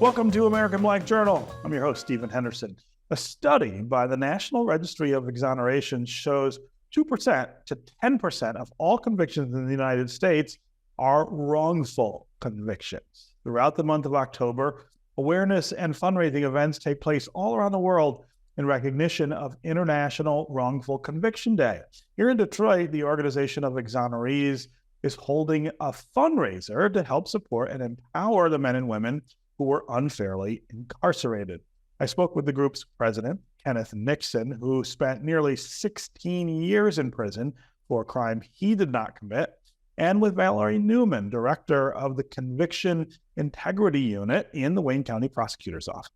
Welcome to American Black Journal. I'm your host, Stephen Henderson. A study by the National Registry of Exoneration shows 2% to 10% of all convictions in the United States are wrongful convictions. Throughout the month of October, awareness and fundraising events take place all around the world in recognition of International Wrongful Conviction Day. Here in Detroit, the Organization of Exonerees is holding a fundraiser to help support and empower the men and women who were unfairly incarcerated. I spoke with the group's president, Kenneth Nixon, who spent nearly 16 years in prison for a crime he did not commit, and with Valerie Newman, director of the Conviction Integrity Unit in the Wayne County Prosecutor's Office.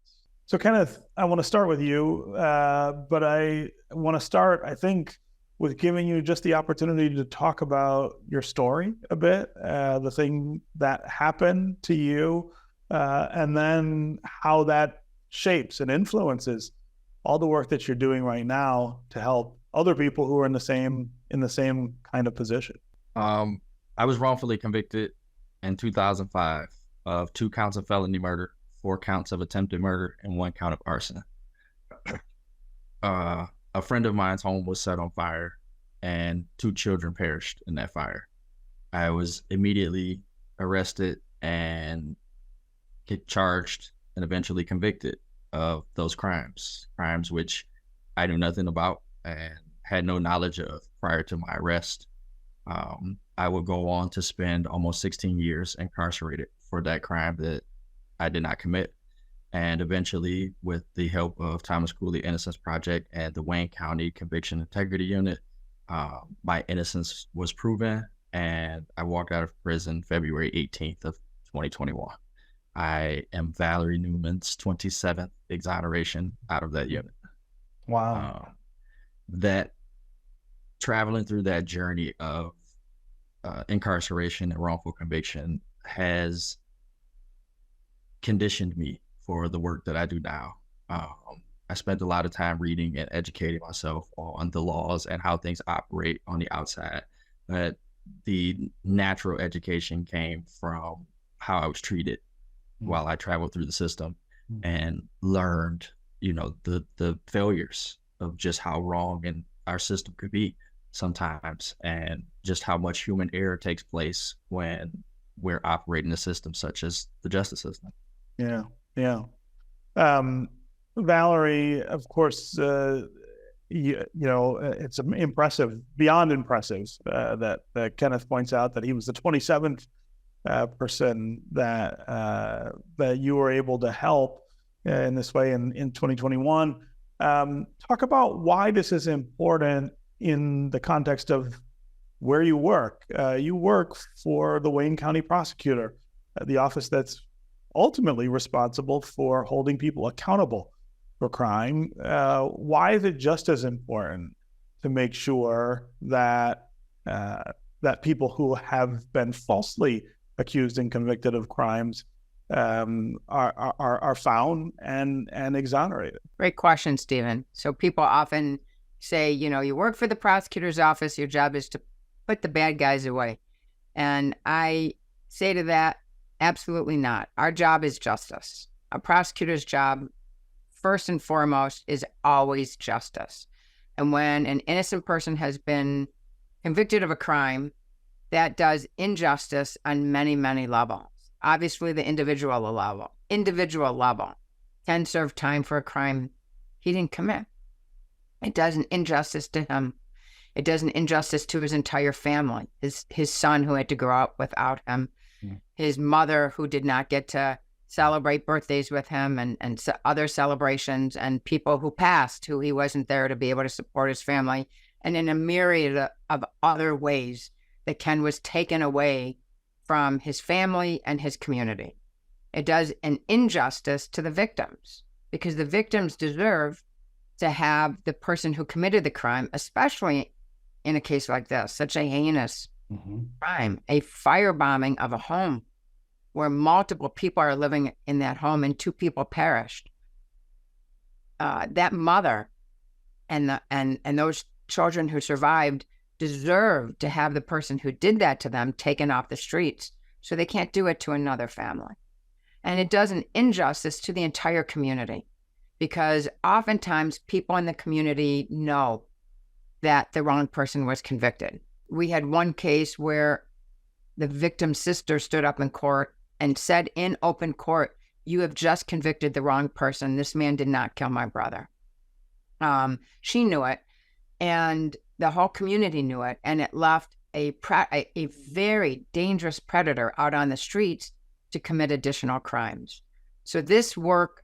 So Kenneth, I want to start with you, but I want to start, I think, with giving you just the opportunity to talk about your story a bit, the thing that happened to you, and then how that shapes and influences all the work that you're doing right now to help other people who are in the same kind of position. I was wrongfully convicted in 2005 of 2 counts of felony murder, 4 counts of attempted murder, and 1 count of arson. A friend of mine's home was set on fire, and 2 children perished in that fire. I was immediately arrested and get charged and eventually convicted of those crimes which I knew nothing about and had no knowledge of prior to my arrest. I would go on to spend almost 16 years incarcerated for that crime that I did not commit. And eventually, with the help of Thomas Cooley Innocence Project and the Wayne County Conviction Integrity Unit, my innocence was proven, and I walked out of prison February 18th of 2021. I am Valerie Newman's 27th exoneration out of that unit. Wow. That traveling through that journey of incarceration and wrongful conviction has conditioned me for the work that I do now. I spent a lot of time reading and educating myself on the laws and how things operate on the outside. But the natural education came from how I was treated while I traveled through the system and learned, the failures of just how wrong and our system could be sometimes, and just how much human error takes place when we're operating a system such as the justice system. Yeah. Valerie, of course, it's impressive, beyond impressive, that Kenneth points out that he was the 27th person that you were able to help in this way in 2021. Talk about why this is important in the context of where you work. You work for the Wayne County Prosecutor, the office that's ultimately responsible for holding people accountable for crime. Why is it just as important to make sure that people who have been falsely accused and convicted of crimes are found and exonerated? Great question, Stephen. So people often say, you work for the prosecutor's office, your job is to put the bad guys away. And I say to that, absolutely not. Our job is justice. A prosecutor's job, first and foremost, is always justice. And when an innocent person has been convicted of a crime, that does injustice on many, many levels. Obviously, the individual level can serve time for a crime he didn't commit. It does an injustice to him. It does an injustice to his entire family, his son who had to grow up without him, his mother who did not get to celebrate birthdays with him and other celebrations, and people who passed who he wasn't there to be able to support his family, and in a myriad of other ways that Ken was taken away from his family and his community. It does an injustice to the victims, because the victims deserve to have the person who committed the crime, especially in a case like this, such a heinous crime, a firebombing of a home where multiple people are living in that home and 2 people perished. That mother and those children who survived deserve to have the person who did that to them taken off the streets so they can't do it to another family. And it does an injustice to the entire community, because oftentimes people in the community know that the wrong person was convicted. We had one case where the victim's sister stood up in court and said in open court, "You have just convicted the wrong person. This man did not kill my brother." She knew it, and the whole community knew it, and it left a very dangerous predator out on the streets to commit additional crimes. So this work,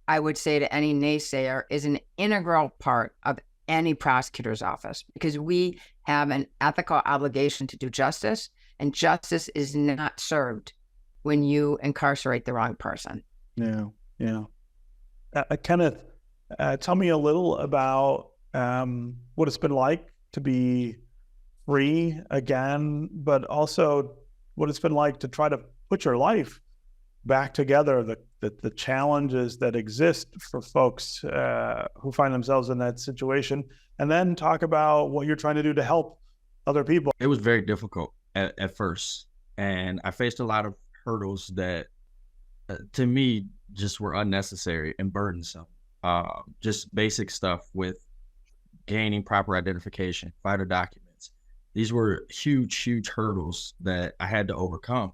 I would say to any naysayer, is an integral part of any prosecutor's office, because we have an ethical obligation to do justice, and justice is not served when you incarcerate the wrong person. Yeah, yeah. Kenneth, tell me a little about what it's been like to be free again, but also what it's been like to try to put your life back together, the challenges that exist for folks who find themselves in that situation, and then talk about what you're trying to do to help other people. It was very difficult at first, and I faced a lot of hurdles that to me just were unnecessary and burdensome. Just basic stuff with gaining proper identification, vital documents. These were huge hurdles that I had to overcome.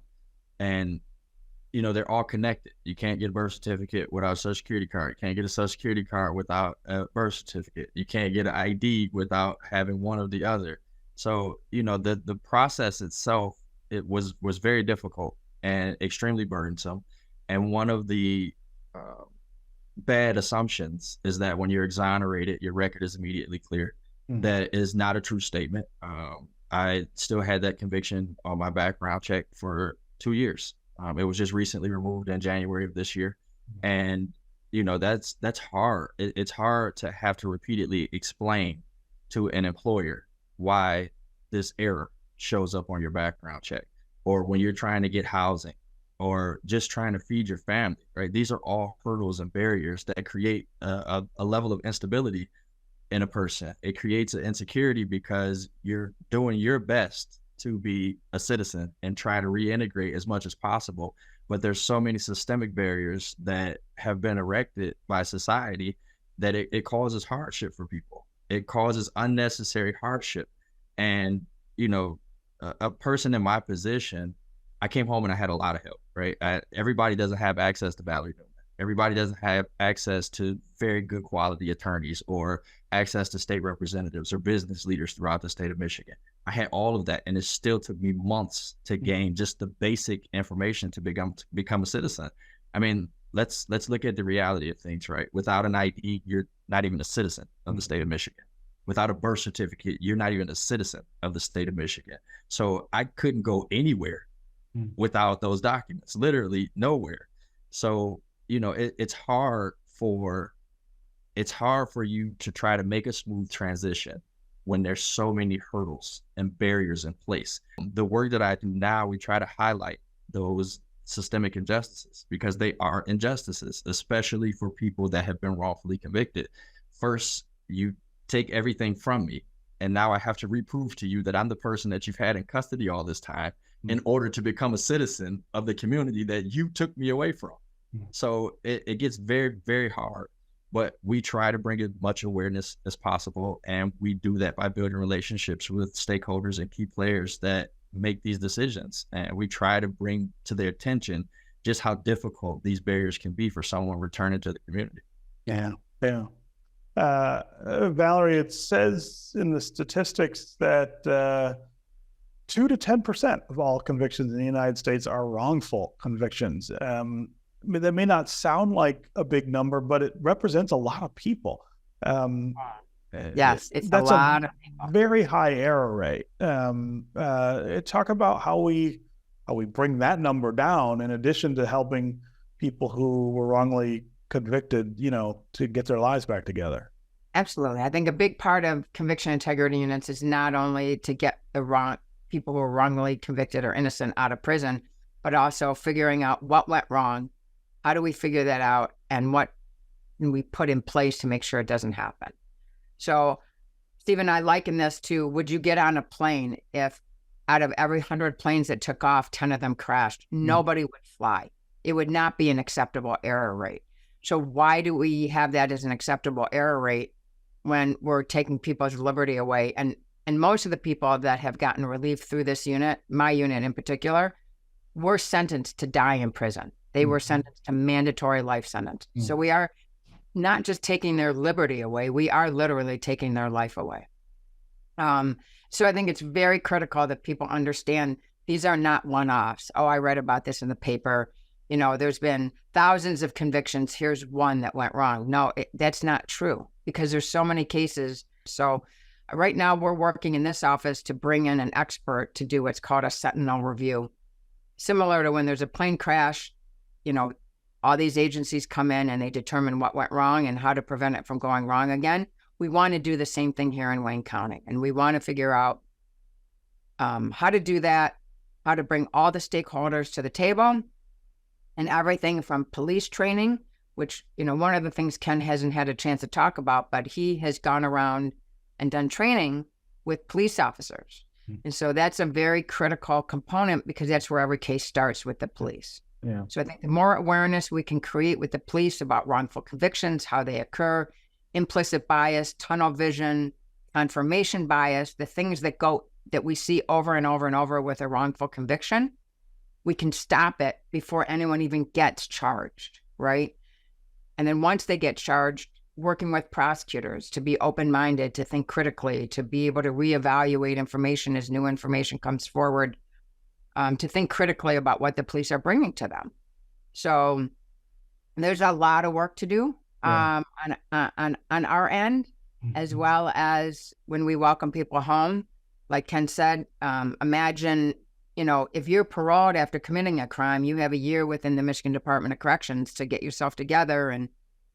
And, you know, they're all connected. You can't get a birth certificate without a social security card. You can't get a social security card without a birth certificate. You can't get an ID without having one or the other. So, you know, the process itself, it was very difficult and extremely burdensome. And one of the bad assumptions is that when you're exonerated, your record is immediately clear. Mm-hmm. That is not a true statement. I still had that conviction on my background check for 2 years. It was just recently removed in January of this year. And, you know, that's hard. It's hard to have to repeatedly explain to an employer why this error shows up on your background check, or when you're trying to get housing, or just trying to feed your family, right? These are all hurdles and barriers that create a level of instability in a person. It creates an insecurity because you're doing your best to be a citizen and try to reintegrate as much as possible. But there's so many systemic barriers that have been erected by society that it causes hardship for people. It causes unnecessary hardship. And, you know, a person in my position, I came home and I had a lot of help, right? Everybody doesn't have access to Valerie Newman. Everybody doesn't have access to very good quality attorneys or access to state representatives or business leaders throughout the state of Michigan. I had all of that, and it still took me months to gain just the basic information to become a citizen. I mean, let's look at the reality of things, right? Without an ID, you're not even a citizen of the state of Michigan. Without a birth certificate, you're not even a citizen of the state of Michigan. So I couldn't go anywhere without those documents, literally nowhere. So, you know, it's hard for you to try to make a smooth transition when there's so many hurdles and barriers in place. The work that I do now, we try to highlight those systemic injustices because they are injustices, especially for people that have been wrongfully convicted. First, you take everything from me, and now I have to reprove to you that I'm the person that you've had in custody all this time in order to become a citizen of the community that you took me away from. So it gets very, very hard, but we try to bring as much awareness as possible. And we do that by building relationships with stakeholders and key players that make these decisions. And we try to bring to their attention just how difficult these barriers can be for someone returning to the community. Yeah. Valerie, it says in the statistics that 2 to 10% of all convictions in the United States are wrongful convictions. I mean, that may not sound like a big number, but it represents a lot of people. Yes, it's a lot of people. Very high error rate. Talk about how we bring that number down in addition to helping people who were wrongly convicted, you know, to get their lives back together. Absolutely. I think a big part of conviction integrity units is not only to get the people who are wrongly convicted or innocent out of prison, but also figuring out what went wrong. How do we figure that out, and what can we put in place to make sure it doesn't happen? So, Stephen, I liken this to, would you get on a plane if out of every 100 planes that took off, 10 of them crashed? Nobody would fly. it would not be an acceptable error rate. So why do we have that as an acceptable error rate when we're taking people's liberty away? And most of the people that have gotten relief through this unit, my unit in particular, were sentenced to die in prison. They were sentenced to mandatory life sentence. So we are not just taking their liberty away, we are literally taking their life away. So I think it's very critical that people understand these are not one-offs. Oh, I read about this in the paper. You know, there's been thousands of convictions. Here's one that went wrong. No, that's not true, because there's so many cases. So right now we're working in this office to bring in an expert to do what's called a sentinel review. Similar to when there's a plane crash, you know, all these agencies come in and they determine what went wrong and how to prevent it from going wrong again. We want to do the same thing here in Wayne County. And we want to figure out how to do that, how to bring all the stakeholders to the table, and everything from police training, which, you know, one of the things Ken hasn't had a chance to talk about, but he has gone around and done training with police officers. And so that's a very critical component, because that's where every case starts, with the police. Yeah. So I think the more awareness we can create with the police about wrongful convictions, how they occur, implicit bias, tunnel vision, confirmation bias, the things that we see over and over and over with a wrongful conviction, we can stop it before anyone even gets charged, right? And then once they get charged, working with prosecutors to be open-minded, to think critically, to be able to reevaluate information as new information comes forward, to think critically about what the police are bringing to them. So there's a lot of work to do on our end, as well as when we welcome people home. Like Ken said, imagine, you know, if you're paroled after committing a crime, you have a year within the Michigan Department of Corrections to get yourself together and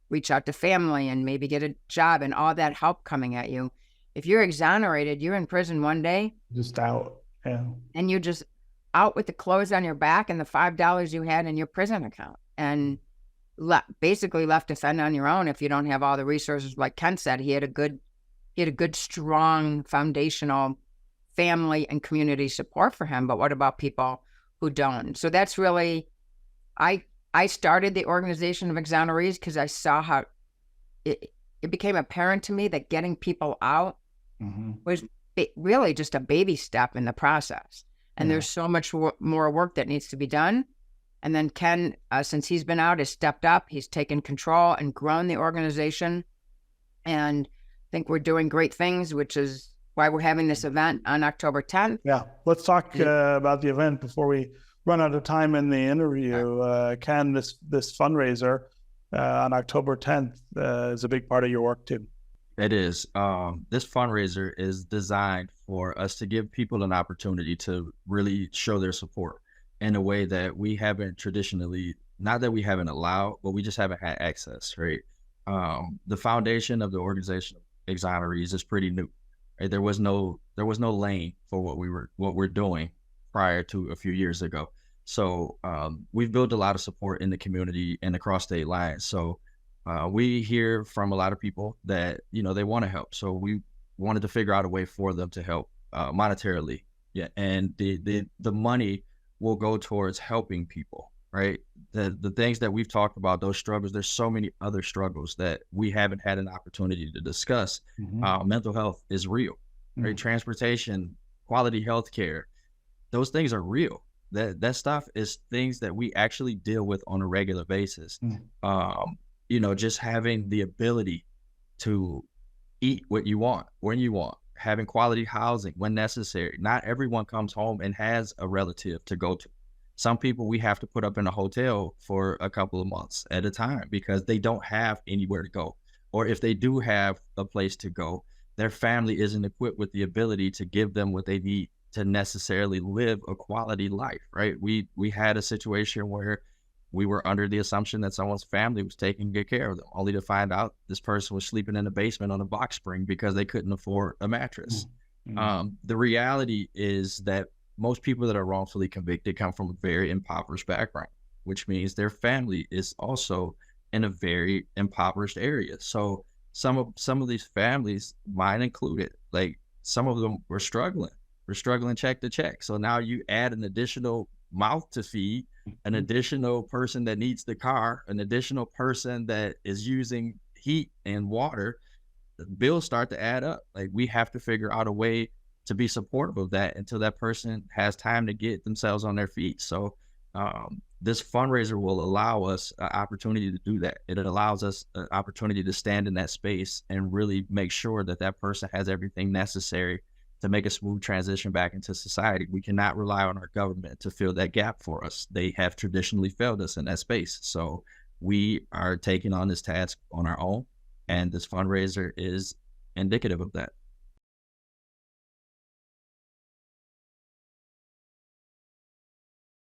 reach out to family and maybe get a job and all that help coming at you. If you're exonerated, you're in prison one day. Just out. Yeah. And you're just out with the clothes on your back and the $5 you had in your prison account, and basically left to fend on your own if you don't have all the resources. Like Ken said, he had a good, strong, foundational family and community support for him. But what about people who don't? So that's really, I started the Organization of Exonerees because I saw how it became apparent to me that getting people out was really just a baby step in the process. And there's so much more work that needs to be done. And then Ken, since he's been out, has stepped up. He's taken control and grown the organization. And I think we're doing great things, which is why we're having this event on October 10th. Yeah. Let's talk about the event before we run out of time in the interview. Ken, this fundraiser on October 10th is a big part of your work too. It is. This fundraiser is designed for us to give people an opportunity to really show their support in a way that we haven't traditionally, not that we haven't allowed, but we just haven't had access, right? The foundation of the Organization of Exonerees is pretty new. Right? There was no lane for what we're doing prior to a few years ago. So we've built a lot of support in the community and across state lines. So we hear from a lot of people that, you know, they want to help. So we wanted to figure out a way for them to help monetarily. Yeah. And the money will go towards helping people, right? The things that we've talked about, those struggles, there's so many other struggles that we haven't had an opportunity to discuss. Mental health is real, right? Transportation, quality healthcare, those things are real. That stuff is things that we actually deal with on a regular basis. You know, just having the ability to eat what you want, when you want, having quality housing when necessary. Not everyone comes home and has a relative to go to. Some people we have to put up in a hotel for a couple of months at a time because they don't have anywhere to go. Or if they do have a place to go, their family isn't equipped with the ability to give them what they need to necessarily live a quality life, right? We had a situation where we were under the assumption that someone's family was taking good care of them, only to find out this person was sleeping in the basement on a box spring because they couldn't afford a mattress. The reality is that most people that are wrongfully convicted come from a very impoverished background, which means their family is also in a very impoverished area. So some of these families, mine included, like some of them were struggling check to check. So now you add an additional mouth to feed, an additional person that needs the car, an additional person that is using heat and water, the bills start to add up. Like, we have to figure out a way to be supportive of that until that person has time to get themselves on their feet. So this fundraiser will allow us an opportunity to do that. It allows us an opportunity to stand in that space and really make sure that that person has everything necessary to make a smooth transition back into society. We cannot rely on our government to fill that gap for us. They have traditionally failed us in that space. So we are taking on this task on our own, and this fundraiser is indicative of that.